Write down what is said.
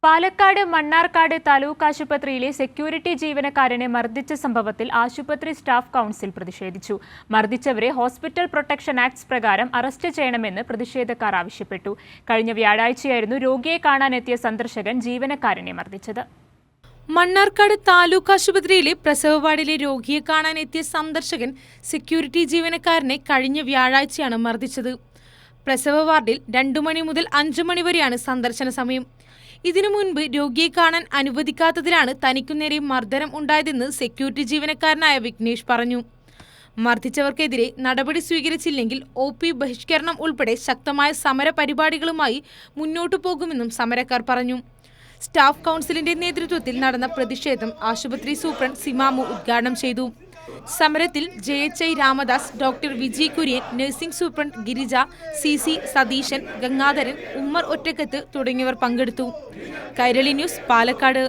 പാലക്കാട് മണ്ണാർക്കാട് താലൂക്ക് ആശുപത്രിയിലെ സെക്യൂരിറ്റി ജീവനക്കാരനെ മർദ്ദിച്ച സംഭവത്തിൽ ആശുപത്രി സ്റ്റാഫ് കൗൺസിൽ പ്രതിഷേധിച്ചു. മർദ്ദിച്ചവരെ ഹോസ്പിറ്റൽ പ്രൊട്ടക്ഷൻ ആക്ട് പ്രകാരം അറസ്റ്റ് ചെയ്യണമെന്ന് പ്രതിഷേധക്കാർ ആവശ്യപ്പെട്ടു. കഴിഞ്ഞ വ്യാഴാഴ്ചയായിരുന്നു രോഗിയെ കാണാനെത്തിയ സന്ദർശകൻ ജീവനക്കാരനെ മർദ്ദിച്ചത്. മണ്ണാർക്കാട് താലൂക്ക് ആശുപത്രിയിലെ പ്രസവ വാർഡിലെ രോഗിയെ കാണാനെത്തിയ സന്ദർശകൻ സെക്യൂരിറ്റി ജീവനക്കാരനെ കഴിഞ്ഞ വ്യാഴാഴ്ചയാണ് മർദ്ദിച്ചത്. പ്രസവ വാർഡിൽ 2 മണി മുതൽ 5 മണി വരെയാണ് സന്ദർശന സമയം. ഇതിനു മുൻപ് രോഗിയെ കാണാൻ അനുവദിക്കാത്തതിലാണ് തനിക്കുനേരെ മർദ്ദനം ഉണ്ടായതെന്ന് സെക്യൂരിറ്റി ജീവനക്കാരനായ വിഘ്നേഷ് പറഞ്ഞു. മർദ്ദിച്ചവർക്കെതിരെ നടപടി സ്വീകരിച്ചില്ലെങ്കിൽ OP ബഹിഷ്കരണം ഉൾപ്പെടെ ശക്തമായ സമര പരിപാടികളുമായി മുന്നോട്ടു പോകുമെന്നും സമരക്കാർ പറഞ്ഞു. സ്റ്റാഫ് കൗൺസിലിന്റെ നേതൃത്വത്തിൽ നടന്ന പ്രതിഷേധം ആശുപത്രി സൂപ്രണ്ട് സിമാമു ഉദ്ഘാടനം ചെയ്തു. സമരത്തിൽ JHI Ramadas, doctor Viji Kurian, nursing superintendent Girija, CC Satheesan, Gangadharan, Ummer Ottakkath തുടങ്ങിയവർ പങ്കെടുത്തു. കൈരളി ന്യൂസ്, പാലക്കാട്.